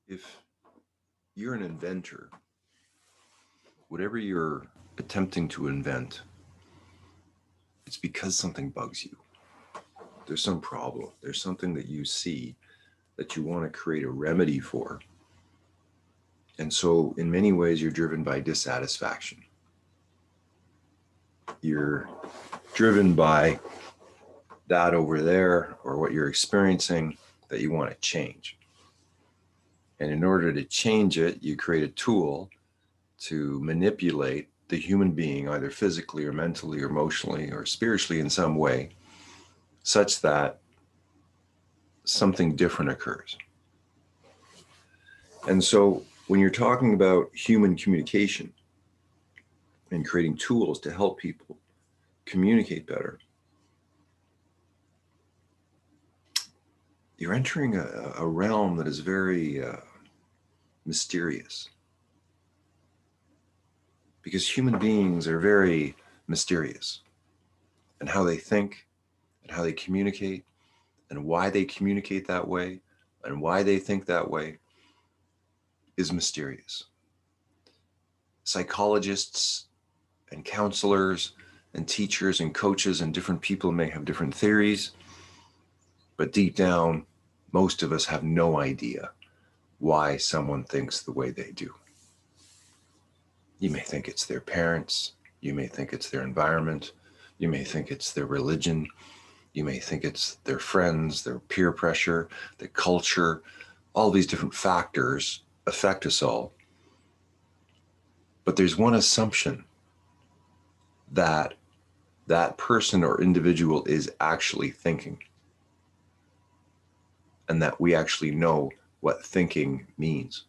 If you're an inventor, whatever you're attempting to invent, it's because something bugs you. There's some problem. There's something that you see that you want to create a remedy for. And so, in many ways, you're driven by dissatisfaction. You're driven by that over there or what you're experiencing that you want to change. And in order to change it, you create a tool to manipulate the human being, either physically or mentally or emotionally or spiritually in some way, such that something different occurs. And so when you're talking about human communication and creating tools to help people communicate better, you're entering a realm that is very mysterious, because human beings are very mysterious, and how they think and how they communicate and why they communicate that way and why they think that way is mysterious. Psychologists and counselors and teachers and coaches and different people may have different theories, but deep down, most of us have no idea why someone thinks the way they do. You may think it's their parents, you may think it's their environment, you may think it's their religion, you may think it's their friends, their peer pressure, the culture. All these different factors affect us all. But there's one assumption that that person or individual is actually thinking, and that we actually know what thinking means.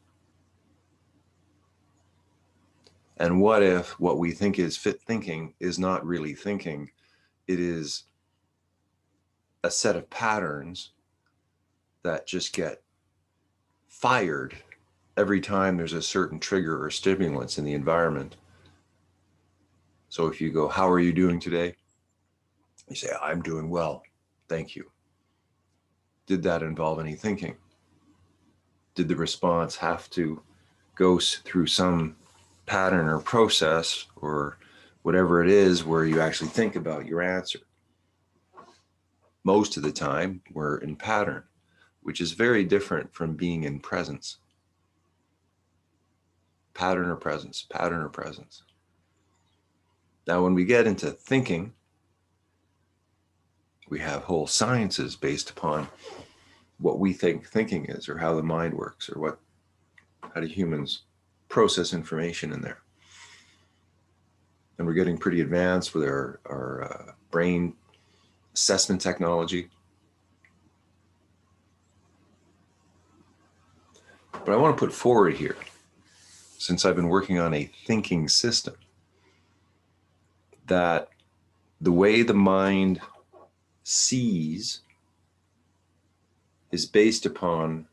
And what if what we think is fit thinking is not really thinking? It is a set of patterns that just get fired every time there's a certain trigger or stimulus in the environment. So if you go, "How are you doing today?" You say, "I'm doing well, thank you." Did that involve any thinking? Did the response have to go through some pattern or process or whatever it is where you actually think about your answer? Most of the time, we're in pattern, which is very different from being in presence. Pattern or presence, pattern or presence. Now, when we get into thinking, we have whole sciences based upon what we think thinking is, or how the mind works, or how do humans process information in there. And we're getting pretty advanced with our brain assessment technology. But I want to put forward here, since I've been working on a thinking system, that the way the mind sees is based upon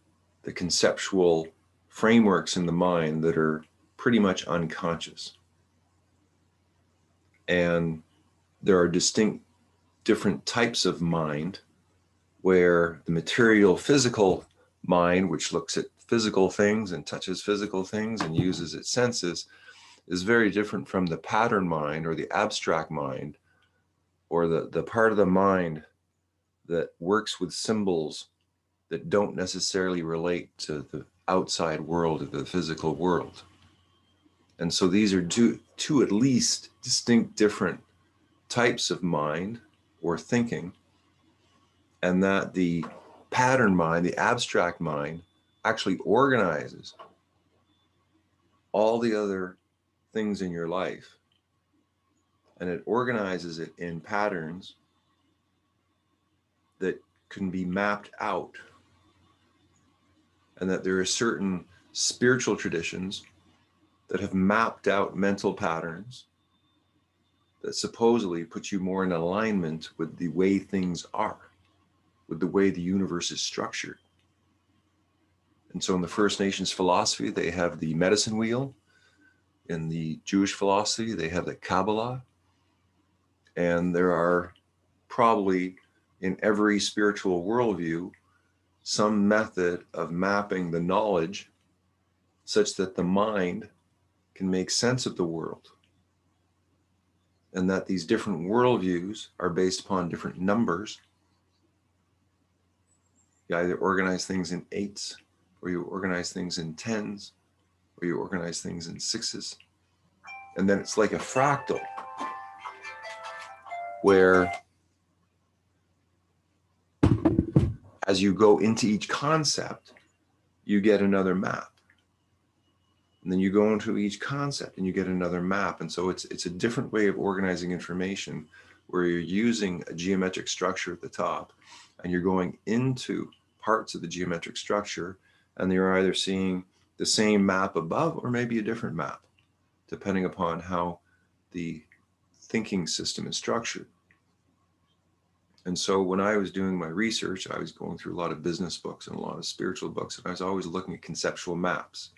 the conceptual frameworks in the mind that are pretty much unconscious. And there are distinct different types of mind, where the material physical mind, which looks at physical things and touches physical things and uses its senses, is very different from the pattern mind or the abstract mind, or the part of the mind that works with symbols that don't necessarily relate to the outside world or the physical world. And so these are two at least distinct different types of mind or thinking, and that the pattern mind, the abstract mind, actually organizes all the other things in your life, and it organizes it in patterns that can be mapped out, and that there are certain spiritual traditions that have mapped out mental patterns that supposedly put you more in alignment with the way things are, with the way the universe is structured. And so in the First Nations philosophy, they have the medicine wheel. In the Jewish philosophy, they have the Kabbalah. And there are probably in every spiritual worldview some method of mapping the knowledge such that the mind can make sense of the world, and that these different worldviews are based upon different numbers. You either organize things in eights, or you organize things in tens, or you organize things in sixes. And then it's like a fractal where as you go into each concept, you get another map. And then you go into each concept and you get another map. And so it's a different way of organizing information where you're using a geometric structure at the top and you're going into parts of the geometric structure, and you're either seeing the same map above or maybe a different map, depending upon how the thinking system is structured. And so when I was doing my research, I was going through a lot of business books and a lot of spiritual books, and I was always looking at conceptual maps.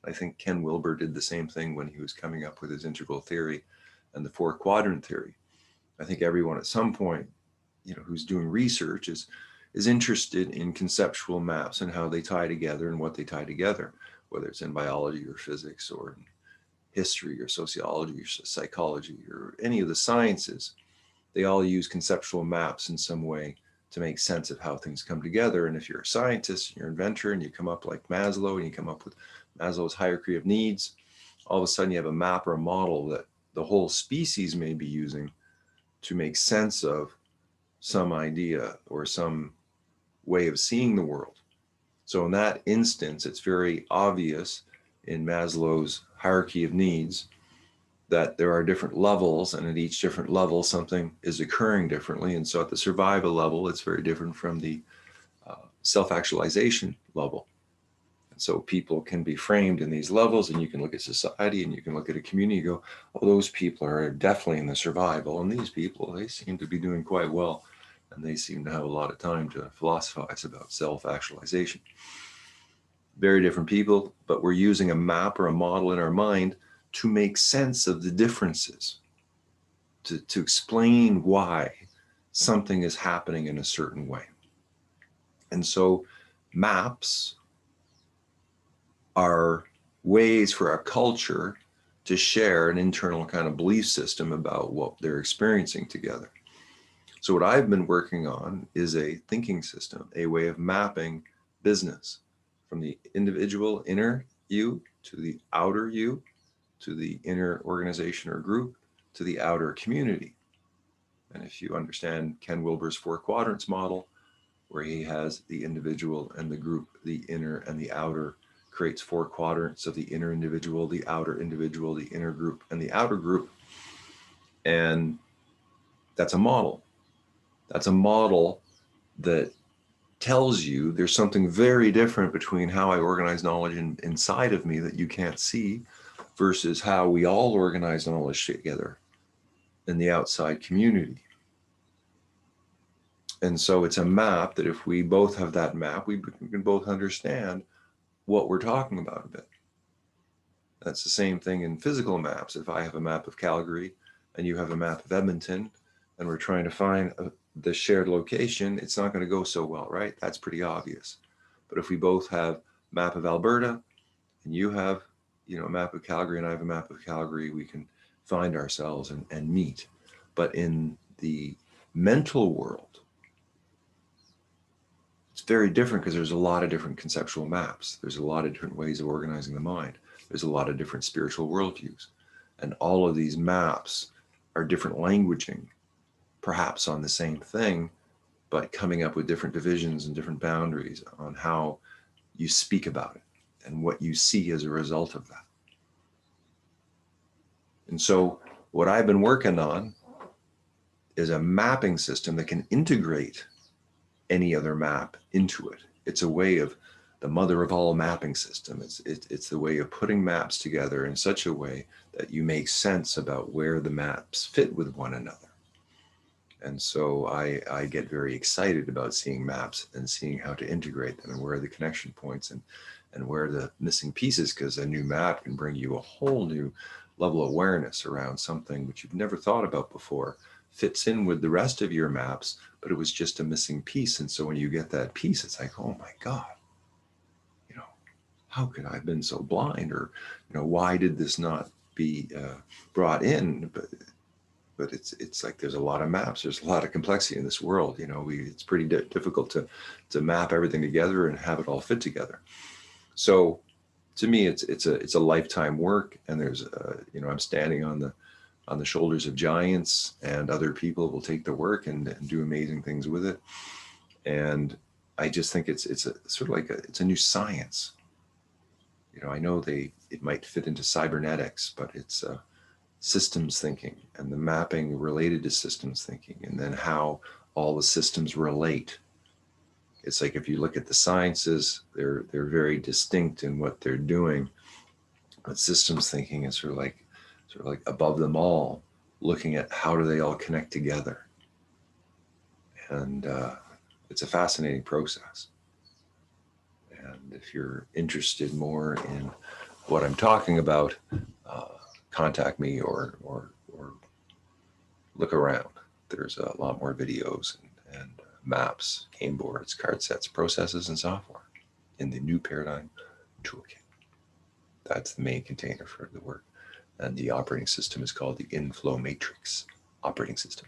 I think Ken Wilber did the same thing when he was coming up with his integral theory and the 4-quadrant theory. I think everyone at some point, who's doing research is interested in conceptual maps and how they tie together and what they tie together, whether it's in biology or physics or in history or sociology or psychology or any of the sciences. They all use conceptual maps in some way to make sense of how things come together. And if you're a scientist, you're an inventor, and you come up like Maslow and you come up with Maslow's hierarchy of needs, all of a sudden you have a map or a model that the whole species may be using to make sense of some idea or some way of seeing the world. So in that instance, it's very obvious in Maslow's hierarchy of needs that there are different levels, and at each different level, something is occurring differently. And so at the survival level, it's very different from the self-actualization level. And so people can be framed in these levels, and you can look at society and you can look at a community and go, oh, those people are definitely in the survival. And these people, they seem to be doing quite well. And they seem to have a lot of time to philosophize about self-actualization. Very different people, but we're using a map or a model in our mind to make sense of the differences, to explain why something is happening in a certain way. And so maps are ways for a culture to share an internal kind of belief system about what they're experiencing together. So what I've been working on is a thinking system, a way of mapping business from the individual inner you to the outer you, to the inner organization or group, to the outer community. And if you understand Ken Wilber's 4 quadrants model, where he has the individual and the group, the inner and the outer, creates 4 quadrants of the inner individual, the inner group, and the outer group. And that's a model. That's a model that tells you there's something very different between how I organize knowledge inside of me that you can't see versus how we all organize knowledge together in the outside community. And so it's a map that if we both have that map, we can both understand what we're talking about a bit. That's the same thing in physical maps. If I have a map of Calgary and you have a map of Edmonton, and we're trying to find the shared location, it's not going to go so well, right? That's pretty obvious. But if we both have a map of Alberta and you have a map of Calgary and I have a map of Calgary, we can find ourselves and meet. But in the mental world, it's very different because there's a lot of different conceptual maps. There's a lot of different ways of organizing the mind. There's a lot of different spiritual worldviews. And all of these maps are different languaging, perhaps on the same thing, but coming up with different divisions and different boundaries on how you speak about it and what you see as a result of that. And so what I've been working on is a mapping system that can integrate any other map into it. It's a way of the mother of all mapping system. It's the way of putting maps together in such a way that you make sense about where the maps fit with one another. And so I get very excited about seeing maps and seeing how to integrate them and where are the connection points and where are the missing pieces, because a new map can bring you a whole new level of awareness around something which you've never thought about before, fits in with the rest of your maps, but it was just a missing piece. And so when you get that piece, it's like, oh my God, how could I have been so blind? Or, why did this not be brought in? But it's like there's a lot of maps. There's a lot of complexity in this world. It's pretty difficult to map everything together and have it all fit together. So to me, it's a lifetime work, and there's I'm standing on the shoulders of giants, and other people will take the work and do amazing things with it. And I just think it's a sort of like it's a new science. I know it might fit into cybernetics, but it's systems thinking and the mapping related to systems thinking, and then how all the systems relate. It's like if you look at the sciences, they're very distinct in what they're doing, but systems thinking is sort of like above them all, looking at how do they all connect together. And it's a fascinating process. And if you're interested more in what I'm talking about, contact me or look around. There's a lot more videos and maps, game boards, card sets, processes, and software in the New Paradigm Toolkit. That's the main container for the work. And the operating system is called the Inflow Matrix operating system.